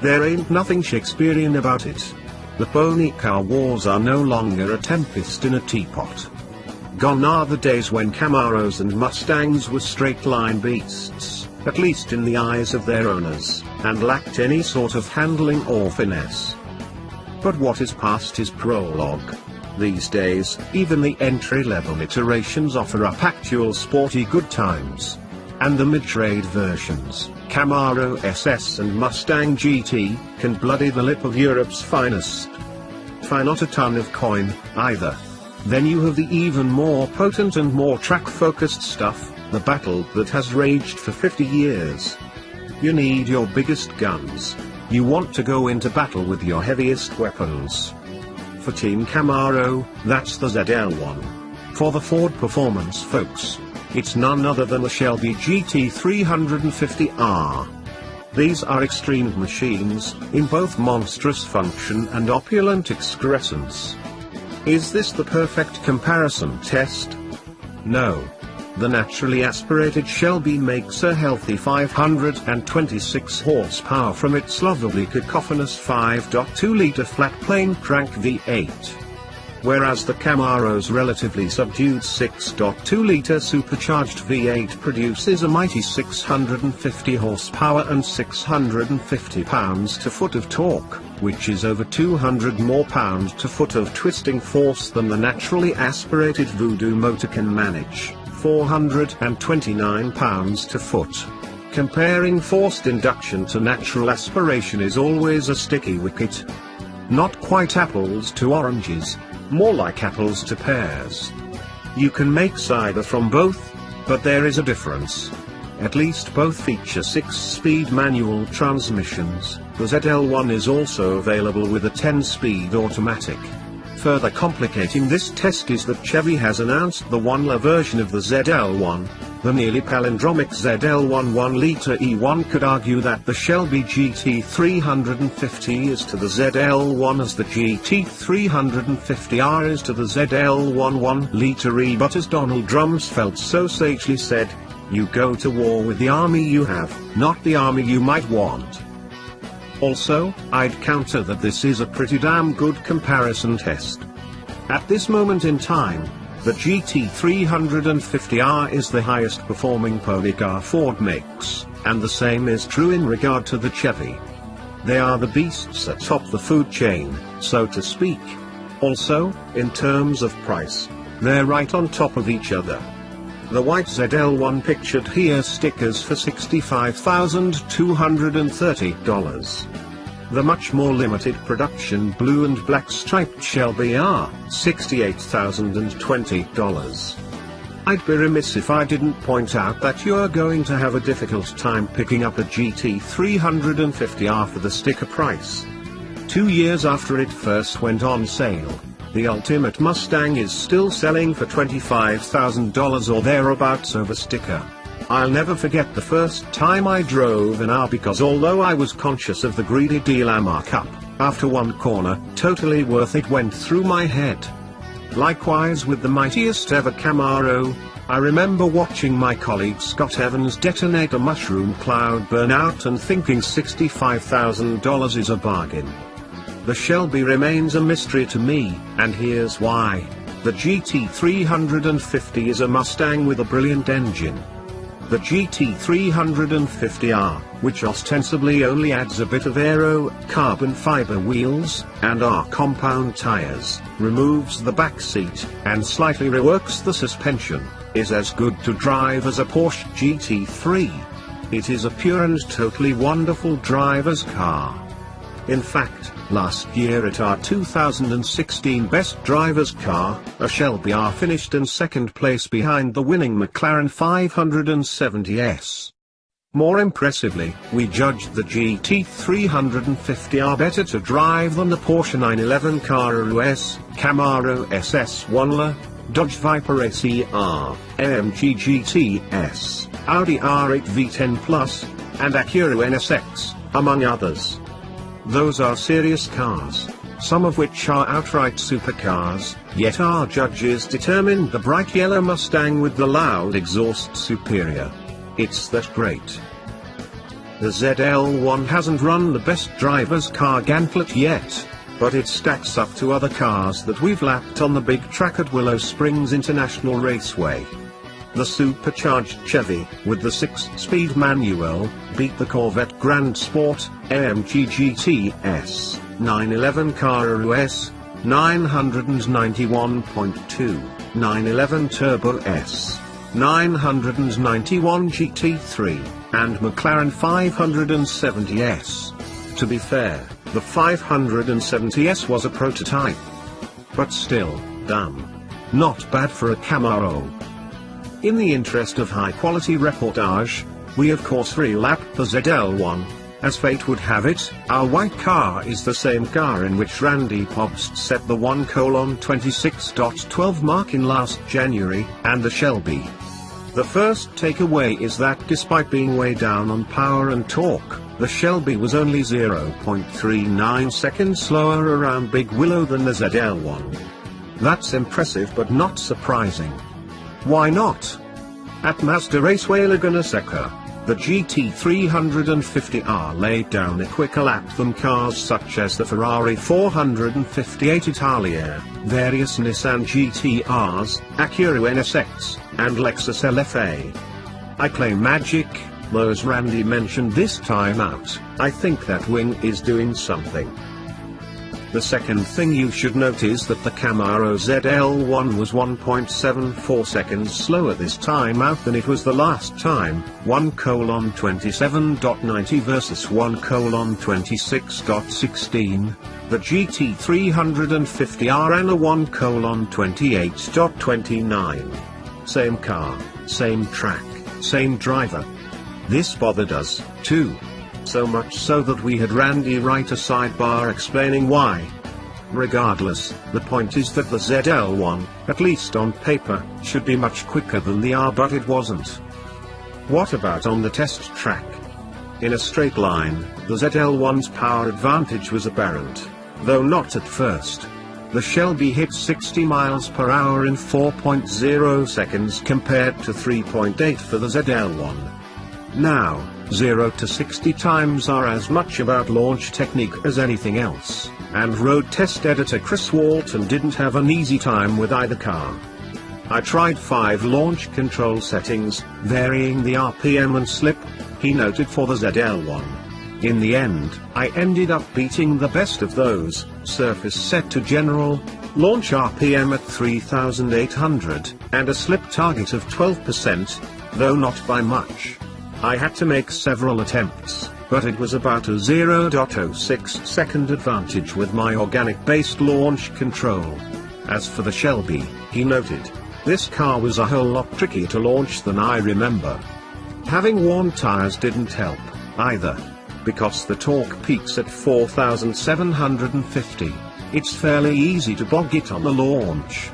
There ain't nothing Shakespearean about it. The ponycar wars are no longer a tempest in a teapot. Gone are the days when Camaros and Mustangs were straight-line beasts, at least in the eyes of their owners, and lacked any sort of handling or finesse. But what is past is prologue. These days, even the entry-level iterations offer up actual sporty good times. And the mid-trade versions, Camaro SS and Mustang GT, can bloody the lip of Europe's finest. Fine, not a ton of coin, either. Then you have the even more potent and more track-focused stuff, the battle that has raged for 50 years. You need your biggest guns. You want to go into battle with your heaviest weapons. For Team Camaro, that's the ZL1. For the Ford performance folks, it's none other than the Shelby GT350R. These are extreme machines, in both monstrous function and opulent excrescence. Is this the perfect comparison test? No. The naturally aspirated Shelby makes a healthy 526 horsepower from its lovably cacophonous 5.2-liter flat-plane crank V8. Whereas the Camaro's relatively subdued 6.2-liter supercharged V8 produces a mighty 650 horsepower and 650 pounds-to-foot of torque, which is over 200 more pounds-to-foot of twisting force than the naturally aspirated Voodoo motor can manage, 429 pounds-to-foot. Comparing forced induction to natural aspiration is always a sticky wicket. Not quite apples to oranges, more like apples to pears. You can make cider from both, but there is a difference. At least both feature 6-speed manual transmissions. The ZL1 is also available with a 10-speed automatic. Further complicating this test is that Chevy has announced the 1-liter version of the ZL1, the nearly palindromic ZL1 1-liter E1. Could argue that the Shelby GT350 is to the ZL1 as the GT350R is to the ZL1 1-liter E. But as Donald Rumsfeld so sagely said, you go to war with the army you have, not the army you might want. Also, I'd counter that this is a pretty damn good comparison test. At this moment in time, the GT350R is the highest performing ponycar Ford makes, and the same is true in regard to the Chevy. They are the beasts atop the food chain, so to speak. Also, in terms of price, they're right on top of each other. The white ZL1 pictured here stickers for $65,230. The much more limited production blue and black striped Shelby are $68,020. I'd be remiss if I didn't point out that you're going to have a difficult time picking up a GT350R for the sticker price. 2 years after it first went on sale, the ultimate Mustang is still selling for $25,000 or thereabouts over sticker. I'll never forget the first time I drove an R, because although I was conscious of the greedy dealer markup, after one corner, totally worth it went through my head. Likewise with the mightiest ever Camaro, I remember watching my colleague Scott Evans detonate a mushroom cloud burnout and thinking $65,000 is a bargain. The Shelby remains a mystery to me, and here's why. The GT350 is a Mustang with a brilliant engine. The GT350R, which ostensibly only adds a bit of aero, carbon fiber wheels, and R compound tires, removes the back seat, and slightly reworks the suspension, is as good to drive as a Porsche GT3. It is a pure and totally wonderful driver's car. In fact, last year at our 2016 Best Driver's Car, a Shelby R finished in second place behind the winning McLaren 570S. More impressively, we judged the GT350R better to drive than the Porsche 911 Carrera S, Camaro SS 1-liter, Dodge Viper ACR, AMG GTS, Audi R8 V10 Plus, and Acura NSX, among others. Those are serious cars, some of which are outright supercars, yet our judges determined the bright yellow Mustang with the loud exhaust superior. It's that great. The ZL1 hasn't run the best driver's car gauntlet yet, but it stacks up to other cars that we've lapped on the big track at Willow Springs International Raceway. The supercharged Chevy, with the 6-speed manual, beat the Corvette Grand Sport, AMG GTS, 911 Camaros S, 991.2, 911 Turbo S, 991 GT3, and McLaren 570S. To be fair, the 570S was a prototype. But still, damn. Not bad for a Camaro. In the interest of high-quality reportage, we of course re-lapped the ZL1. As fate would have it, our white car is the same car in which Randy Pobst set the 1:26.12 mark in last January, and the Shelby. The first takeaway is that despite being way down on power and torque, the Shelby was only 0.39 seconds slower around Big Willow than the ZL1. That's impressive but not surprising. Why not? At Mazda Raceway Laguna Seca, the GT350R laid down a quicker lap than cars such as the Ferrari 458 Italia, various Nissan GT-Rs, Acura NSX, and Lexus LFA. I claim magic, though as Randy mentioned this time out, I think that wing is doing something. The second thing you should note is that the Camaro ZL1 was 1.74 seconds slower this time out than it was the last time, 1:27.90 versus 1:26.16, the GT350R and a 1:28.29. Same car, same track, same driver. This bothered us, too. So much so that we had Randy write a sidebar explaining why. Regardless, the point is that the ZL1, at least on paper, should be much quicker than the R, but it wasn't. What about on the test track? In a straight line, the ZL1's power advantage was apparent, though not at first. The Shelby hit 60 miles per hour in 4.0 seconds compared to 3.8 for the ZL1. Now, 0 to 60 times are as much about launch technique as anything else, and road test editor Chris Walton didn't have an easy time with either car. I tried 5 launch control settings, varying the RPM and slip, he noted for the ZL1. In the end, I ended up beating the best of those, surface set to general, launch RPM at 3,800, and a slip target of 12%, though not by much. I had to make several attempts, but it was about a 0.06 second advantage with my organic-based launch control. As for the Shelby, he noted, this car was a whole lot trickier to launch than I remember. Having worn tires didn't help, either. Because the torque peaks at 4,750, it's fairly easy to bog it on the launch.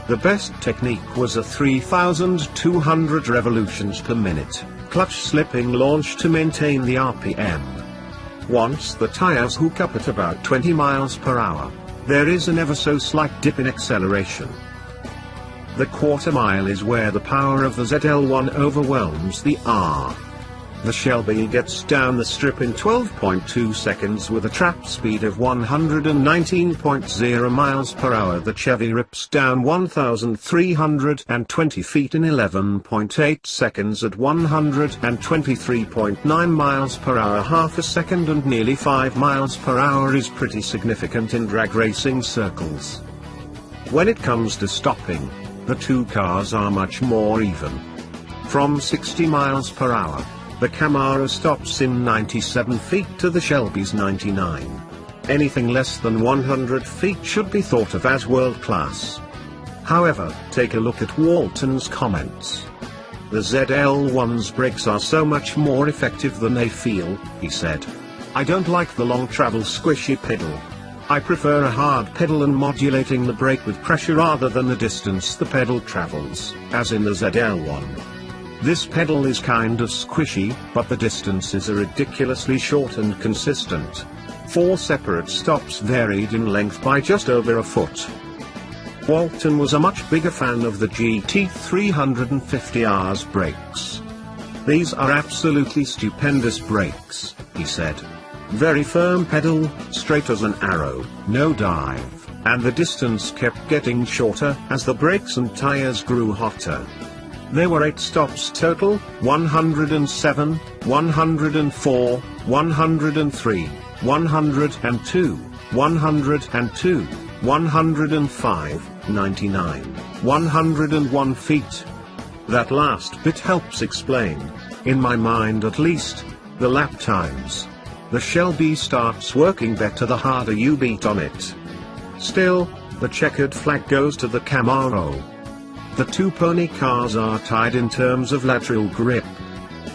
The best technique was a 3,200 revolutions per minute. Clutch slipping launch to maintain the RPM. Once the tires hook up at about 20 miles per hour, there is an ever so slight dip in acceleration. The quarter mile is where the power of the ZL1 overwhelms the R. The Shelby gets down the strip in 12.2 seconds with a trap speed of 119.0 miles per hour. The Chevy rips down 1,320 feet in 11.8 seconds at 123.9 miles per hour. Half a second and nearly 5 miles per hour is pretty significant in drag racing circles. When it comes to stopping, the two cars are much more even. From 60 miles per hour, the Camaro stops in 97 feet to the Shelby's 99. Anything less than 100 feet should be thought of as world-class. However, take a look at Walton's comments. The ZL1's brakes are so much more effective than they feel, he said. I don't like the long travel squishy pedal. I prefer a hard pedal and modulating the brake with pressure rather than the distance the pedal travels, as in the ZL1. This pedal is kind of squishy, but the distances are ridiculously short and consistent. 4 separate stops varied in length by just over a foot. Walton was a much bigger fan of the GT350R's brakes. "These are absolutely stupendous brakes," he said. "Very firm pedal, straight as an arrow, no dive, and the distance kept getting shorter as the brakes and tires grew hotter." There were 8 stops total: 107, 104, 103, 102, 102, 105, 99, 101 feet. That last bit helps explain, in my mind at least, the lap times. The Shelby starts working better the harder you beat on it. Still, the checkered flag goes to the Camaro. The two pony cars are tied in terms of lateral grip.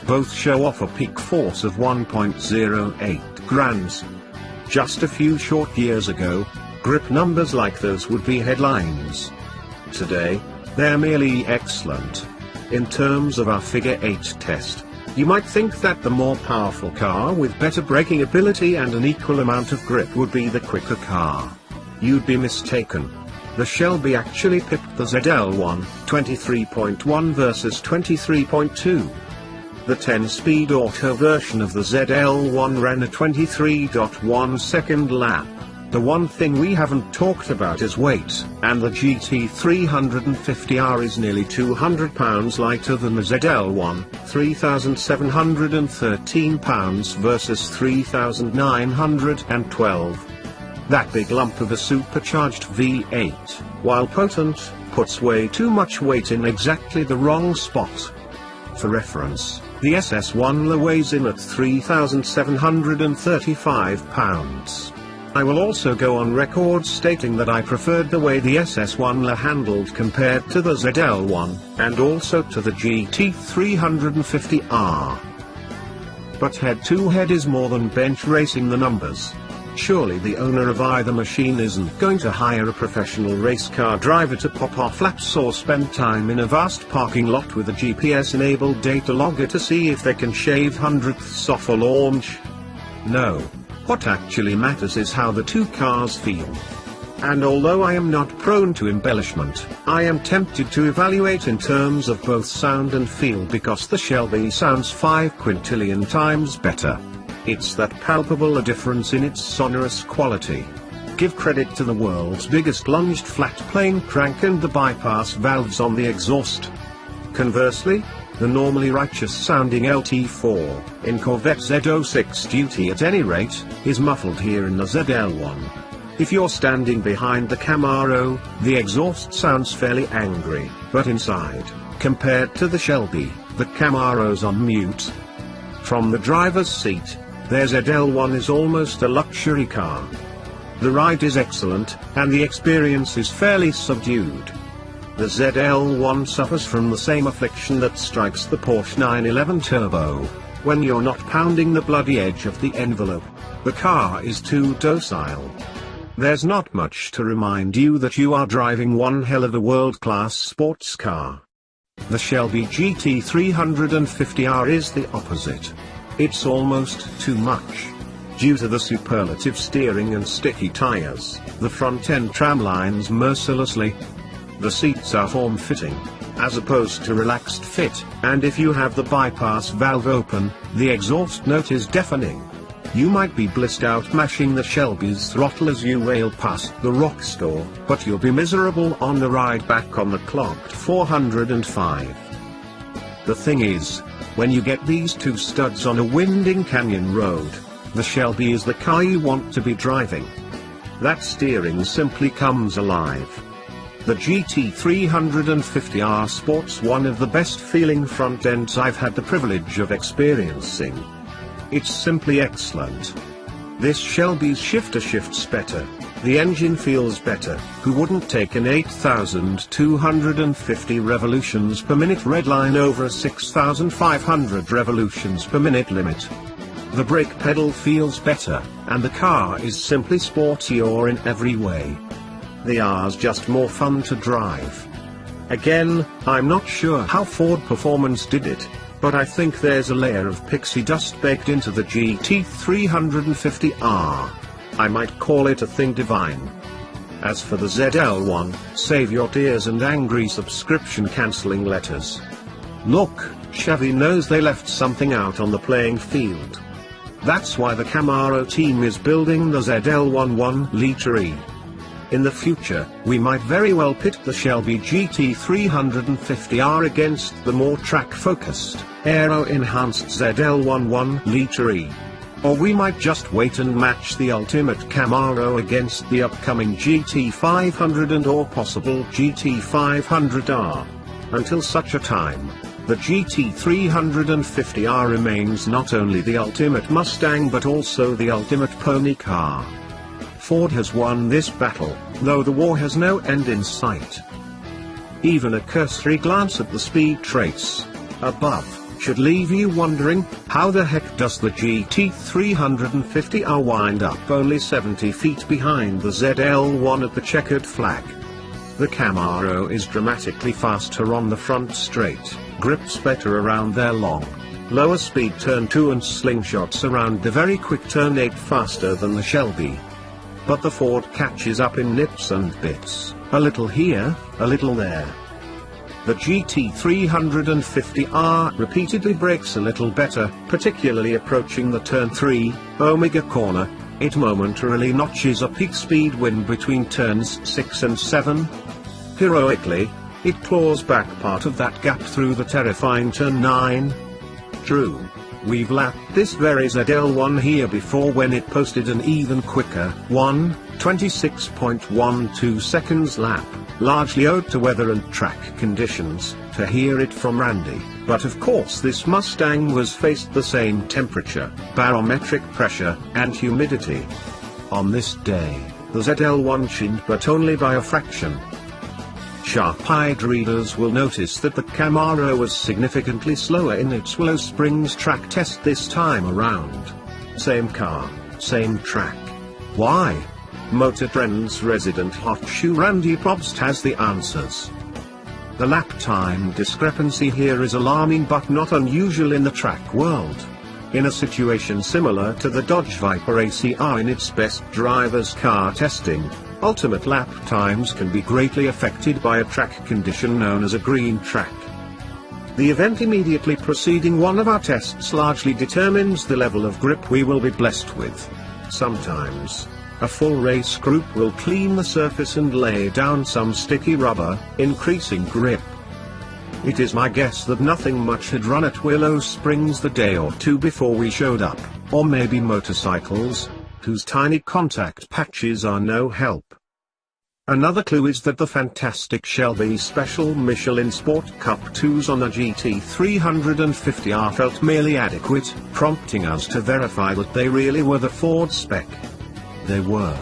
Both show off a peak force of 1.08 grams. Just a few short years ago, grip numbers like those would be headlines. Today, they're merely excellent. In terms of our figure 8 test, you might think that the more powerful car with better braking ability and an equal amount of grip would be the quicker car. You'd be mistaken. The Shelby actually pipped the ZL1, 23.1 versus 23.2. The 10-speed auto version of the ZL1 ran a 23.1 second lap. The one thing we haven't talked about is weight, and the GT350R is nearly 200 pounds lighter than the ZL1, 3,713 pounds versus 3,912. That big lump of a supercharged V8, while potent, puts way too much weight in exactly the wrong spot. For reference, the SS1 weighs in at 3,735 pounds. I will also go on record stating that I preferred the way the SS1 handled compared to the ZL1, and also to the GT350R. But head-to-head is more than bench racing the numbers. Surely the owner of either machine isn't going to hire a professional race car driver to pop off laps or spend time in a vast parking lot with a GPS-enabled data logger to see if they can shave hundredths off a launch. No. What actually matters is how the two cars feel. And although I am not prone to embellishment, I am tempted to evaluate in terms of both sound and feel because the Shelby sounds 5 quintillion times better. It's that palpable a difference in its sonorous quality. Give credit to the world's biggest lunged flat plane crank and the bypass valves on the exhaust. Conversely, the normally righteous sounding LT4, in Corvette Z06 duty at any rate, is muffled here in the ZL1. If you're standing behind the Camaro, the exhaust sounds fairly angry, but inside, compared to the Shelby, the Camaro's on mute. From the driver's seat, their ZL1 is almost a luxury car. The ride is excellent, and the experience is fairly subdued. The ZL1 suffers from the same affliction that strikes the Porsche 911 Turbo. When you're not pounding the bloody edge of the envelope, the car is too docile. There's not much to remind you that you are driving one hell of a world-class sports car. The Shelby GT350R is the opposite. It's almost too much. Due to the superlative steering and sticky tires, the front-end tramlines mercilessly. The seats are form-fitting, as opposed to relaxed fit, and if you have the bypass valve open, the exhaust note is deafening. You might be blissed out mashing the Shelby's throttle as you wail past the rock store, but you'll be miserable on the ride back on the clocked 405. The thing is, when you get these two studs on a winding canyon road, the Shelby is the car you want to be driving. That steering simply comes alive. The GT350R sports one of the best feeling front ends I've had the privilege of experiencing. It's simply excellent. This Shelby's shifter shifts better, the engine feels better. Who wouldn't take an 8,250 revolutions per minute redline over a 6,500 revolutions per minute limit? The brake pedal feels better, and the car is simply sportier in every way. The R's just more fun to drive. Again, I'm not sure how Ford Performance did it, but I think there's a layer of pixie dust baked into the GT350R. I might call it a thing divine. As for the ZL1, save your tears and angry subscription cancelling letters. Look, Chevy knows they left something out on the playing field. That's why the Camaro team is building the ZL1 1-liter E. In the future, we might very well pit the Shelby GT350R against the more track-focused, aero-enhanced ZL1 1-liter E. Or we might just wait and match the ultimate Camaro against the upcoming GT500 and or possible GT500R. Until such a time, the GT350R remains not only the ultimate Mustang but also the ultimate pony car. Ford has won this battle, though the war has no end in sight. Even a cursory glance at the speed traits above should leave you wondering, how the heck does the GT350R wind up only 70 feet behind the ZL1 at the checkered flag? The Camaro is dramatically faster on the front straight, grips better around their long, lower speed turn 2 and slingshots around the very quick turn 8 faster than the Shelby. But the Ford catches up in nips and bits, a little here, a little there. The GT350R repeatedly brakes a little better, particularly approaching the turn 3, Omega corner. It momentarily notches a peak speed win between turns 6 and 7. Heroically, it claws back part of that gap through the terrifying turn 9. True, we've lapped this very ZL1 here before when it posted an even quicker 1:26.12 seconds lap, largely owed to weather and track conditions, to hear it from Randy. But of course this Mustang was faced the same temperature, barometric pressure, and humidity. On this day, the ZL1 chinned but only by a fraction. Sharp-eyed readers will notice that the Camaro was significantly slower in its Willow Springs track test this time around. Same car, same track. Why? Motor Trend's resident hot shoe Randy Probst has the answers. The lap time discrepancy here is alarming but not unusual in the track world. In a situation similar to the Dodge Viper ACR in its best driver's car testing, ultimate lap times can be greatly affected by a track condition known as a green track. The event immediately preceding one of our tests largely determines the level of grip we will be blessed with. Sometimes, a full race group will clean the surface and lay down some sticky rubber, increasing grip. It is my guess that nothing much had run at Willow Springs the day or two before we showed up, or maybe motorcycles, whose tiny contact patches are no help. Another clue is that the fantastic Shelby Special Michelin Sport Cup 2s on the GT350R felt merely adequate, prompting us to verify that they really were the Ford spec. They were.